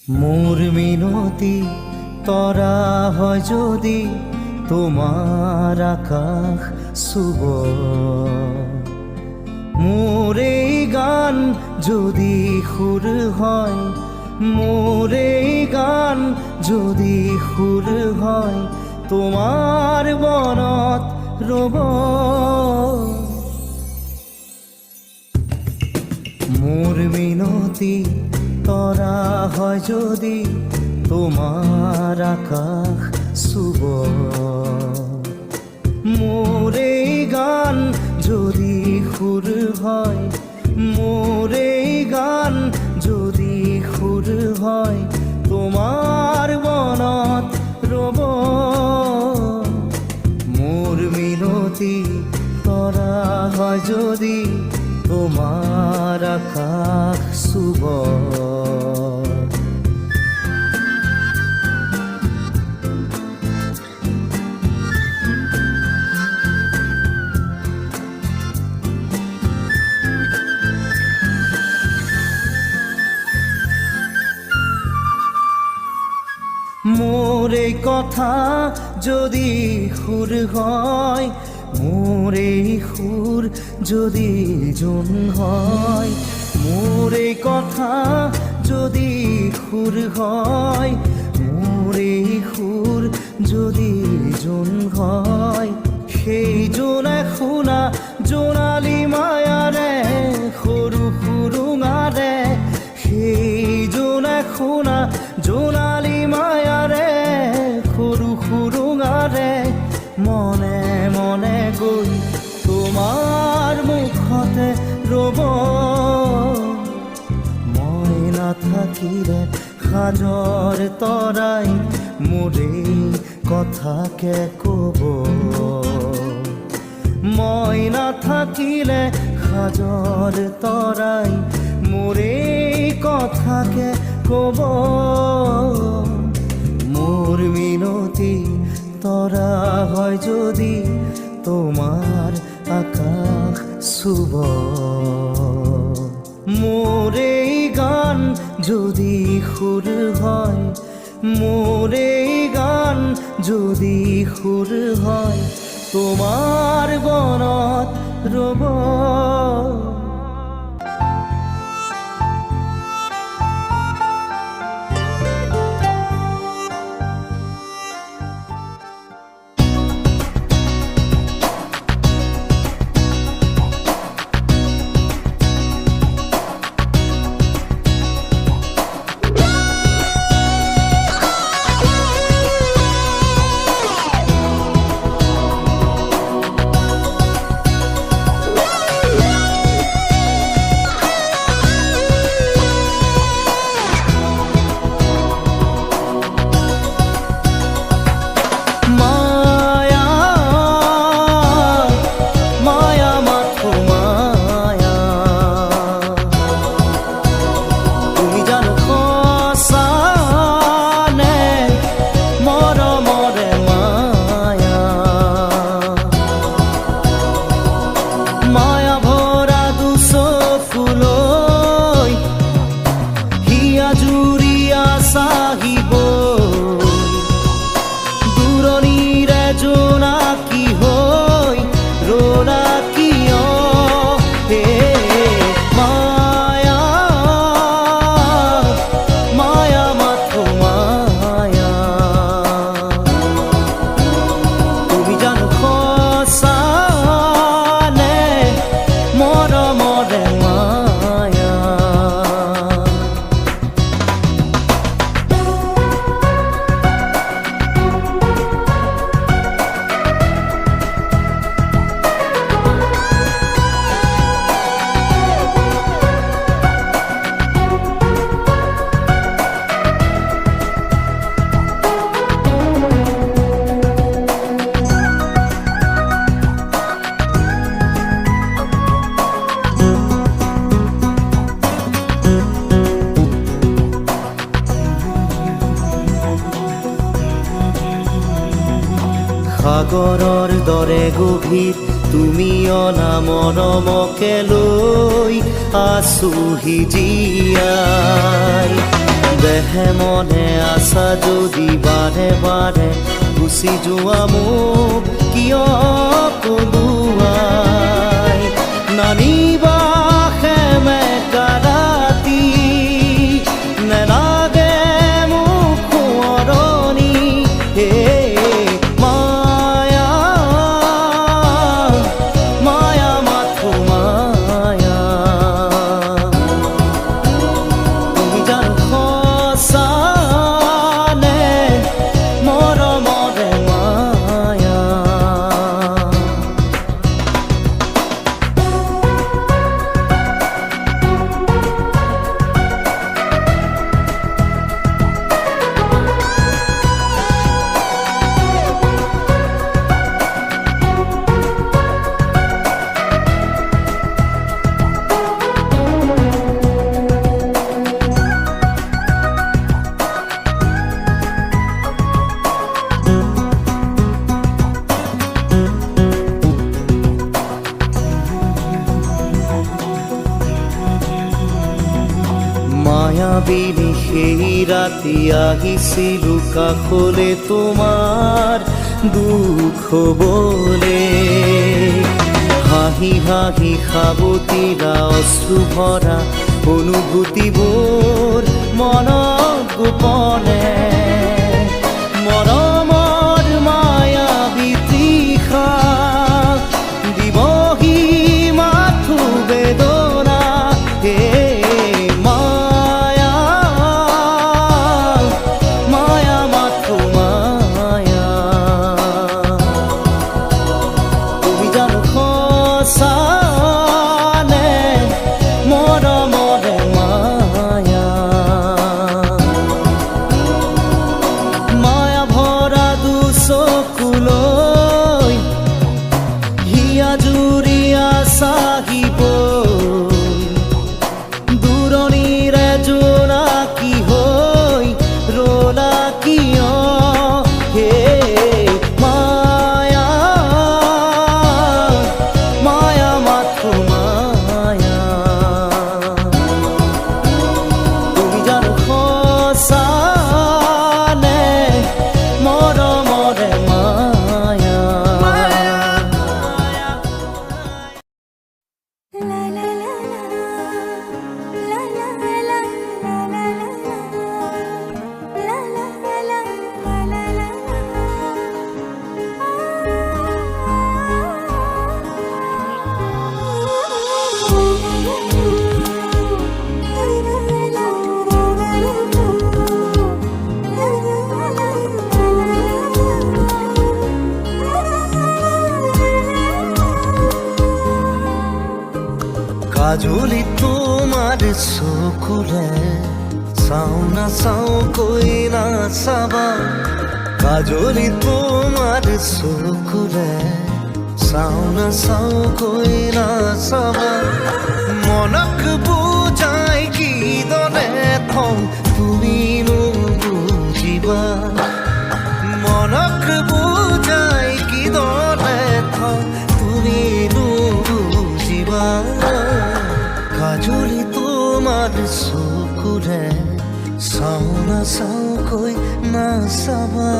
মোর মিনতি তরা হয় যদি তোমার আকাশ শুভ, মোর এই গান যদি সুর হয়, মোর এই গান যদি সুর হয়, তোমার বনত রব। মোর মিনতি তরা হয় যদি তোমার আকাশ শুভ, মোর এই গান যদি সুর হয়, মোর এই গান যদি সুর হয়, তোমার বনত রব। মোর মিনতি তরা হয় যদি তোমার আকাশ শুভ। মোর এই কথা যদি সুর হয়, মোর এই সুর যদি জন হয়, মোর এই কথা যদি সুর হয়, মোর এই সুর যদি জন হয়, সেই জোনে শুনা জোনালী মায়ারে সৰু সুৰুঙাৰে, সেই জোনে শুনা জোনালী মায়াৰে সৰু সুৰুঙাৰে, মনে মনে গৈ তোমাৰ মুখতে ৰব। মই নাথাকিলে সাজৰ তৰাই মোৰে কথাকে কব, মই নাথাকিলে সাজৰ তৰাই মোৰে কথাকে কব। মোর মিনতি তরা হয় যদি তোমার আকাশ শুভ, মোর এই গান যদি সুর হয়, মোর এই গান যদি সুর হয়, তোমার বনত রব। সাগৰৰ দৰে গভীৰ তুমি অনামন মকে লৈ আছোহি জীয়াই। দেহে মনে আছা যদি বাৰে বাৰে গুচি যোৱা মোক কিয় কলোৱাই নানিবা সেমেকা ৰাতি নেলাগে মোক সোঁৱৰণি হে মায়া মায়া মাথো মায়া তুমি জানো সঁচা নে মৰমৰে মায়া মায়াবিনী সেই ৰাতি আহিছিলো কাষলে তোমাৰ দুখ হবলে হাঁহি হাঁহি সাবতিলা অশ্ৰু ভৰা অনুভূতিবোৰ মনত গোপনে মৰমৰ মায়াবী তৃষা দিবহি মাথো বেদনা হে কাজলি তোমাৰ চকুলে চাও না চাও কৈ না চাবা কাজলি তোমাৰ চকুলে চাও না চাও কৈ না চাবা মনক বুজাই কিদৰে থওঁ তুমি নুবুজিবা মনক বুজাই কিদৰে থওঁ তুমি নুবুজিবা কাজলি তোমাৰ চকুলে চাও না চাও কৈ না চাবা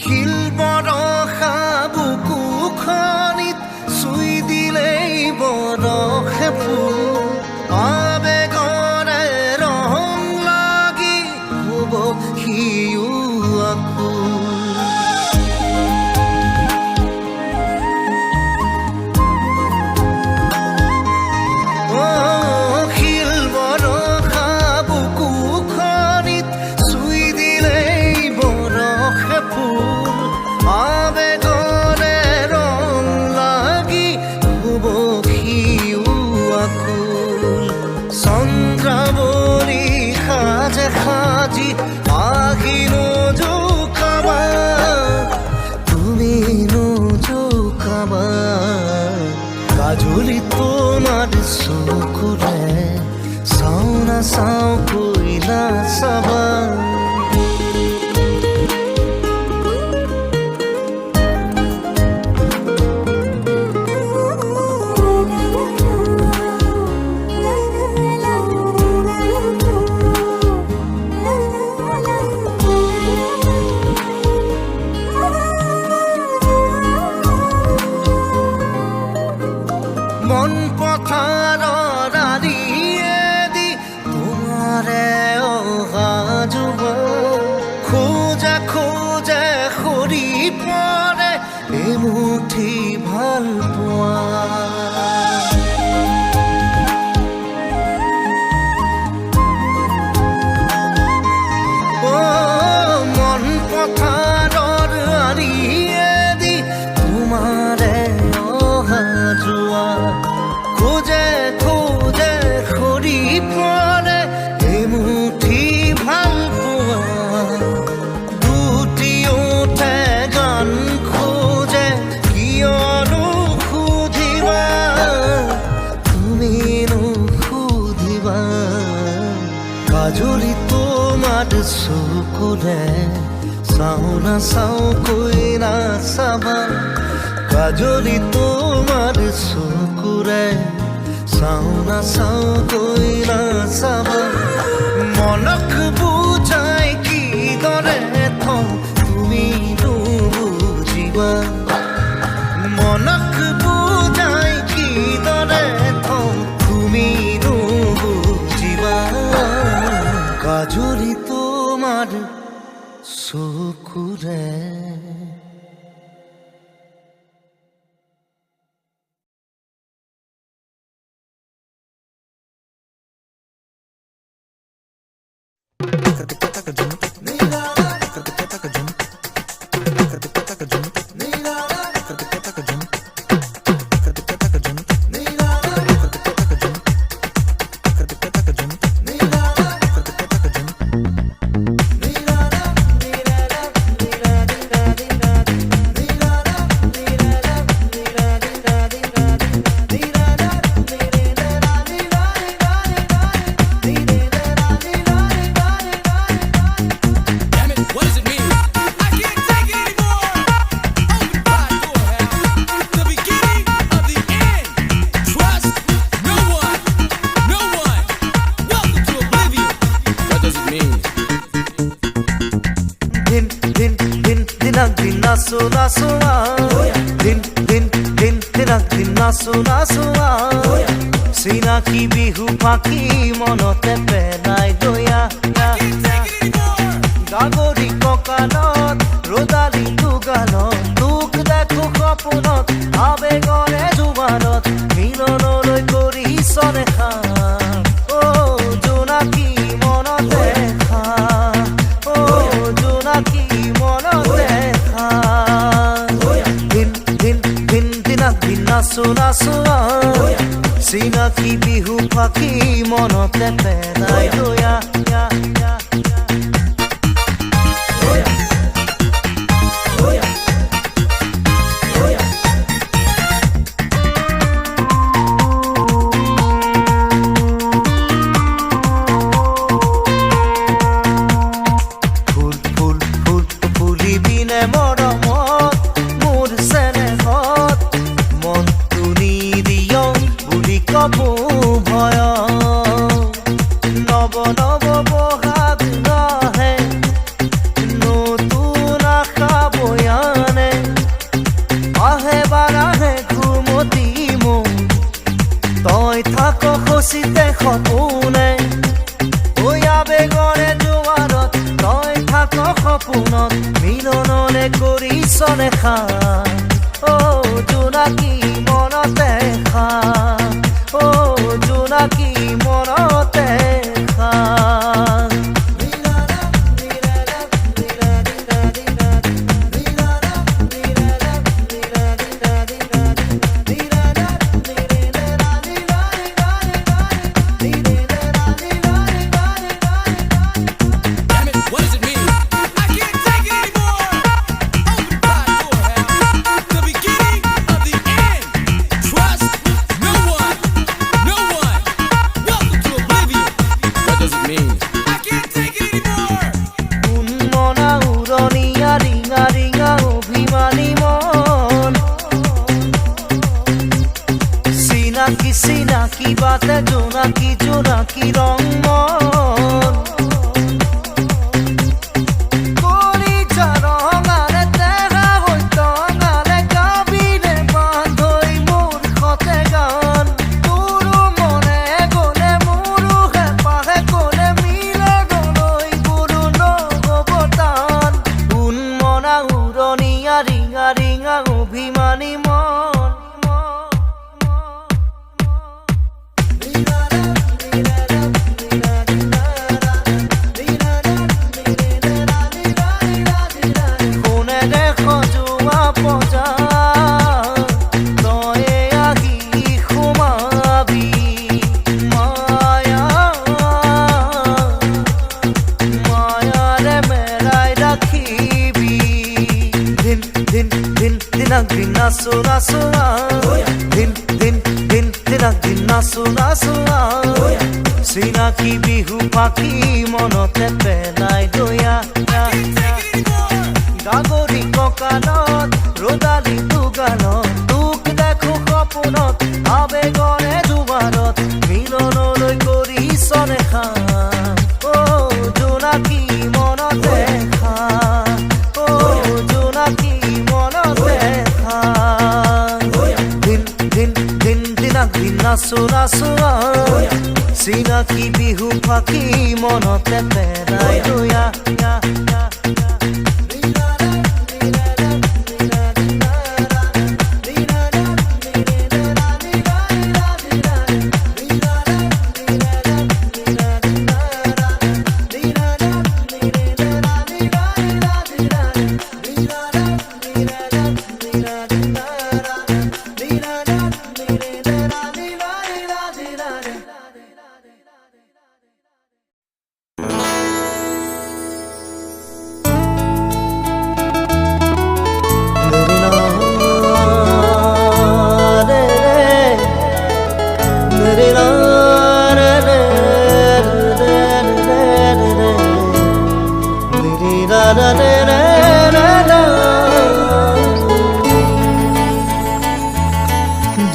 শিল বৰষা বুকুখনিত চুই দিলেই বৰষে ফুল আবেগৰে ৰং লাগি হ'ব সিও আকুল শিল বৰষা বুকুখনিত চুই দিলেই বৰষে ফুল আবেগৰে ৰং লাগি হ'ব সিও আকুল চন্দ্ৰাৱলী সাজে সাজি আহি নোজোকাবা তুমি নোজোকাবা কাজলি তোমাৰ চকুলে চাও না চাও কৈ না চাবা এমুঠি ভাল পোৱা মন পথাৰৰ আৰিয়েদি তোমাৰে অহা যোৱা খোজে খোজে সৰি পৰে এমুঠি ভাল পোৱা দুটি ওঠে গান খোজে কিয়নো সুধিবা তুমিনো সুধিবা কাজৰি তোমাৰ চকুৰে চাওঁ নাচাওঁ কৈ নাচাবা কাজৰি তোমাৰ চকুৰে চাওঁ নাচাওঁ কৈ নাচাবা মনক বুজাই কিদৰে থওঁ তুমি নুবুজিবা মনক বুজাই কিদৰে থওঁ তুমি নুবুজিবা কাজৰি তোমাৰ চকুৰে চিনাকি বিহু পাখি মনতে পেলাই দয়া গাগৰি কঁকালত ৰদালি দুগালত তোক দেখো সপোনত আবেগৰে জোৱানত মিলনলৈ কৰিছনে খাম জোনাকী মনতে খাম জোনাকী মনতে নাচো নাচো চিনাকি বিহু পাখি মনতে পেলাই দয়া মিলনলে কৰিছনে খাম জোনাকী মনতে খাম জোনাকী মনতে খাম What does it mean? I can't take it anymore. Open the door, নাচো দিন দিন দিন দিনা দিন নাচো নাচো চিনাকি বিহু পাখি মনতে পেলাই দয়া গাগৰি কঁকালত ৰদালি দুগালত তোক দেখো সপোনত আবেগৰে দুবাৰত মিলনলৈ কৰি চনে খা অ জোনাকী মনতে খা অ জোনাকী মনতে খা দিন দিন দিন দিনা দিন নাচো নাচো চিনাকি বিহু পাখি মনতে পেলাই দয়া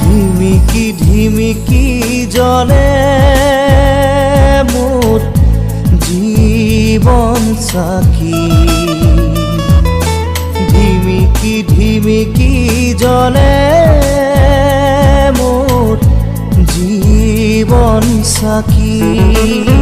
ধিমিকি ধিমিকি জ্বলে মোৰ জীৱন চাকি ধিমিকি ধিমিকি জ্বলে মোৰ জীৱন চাকি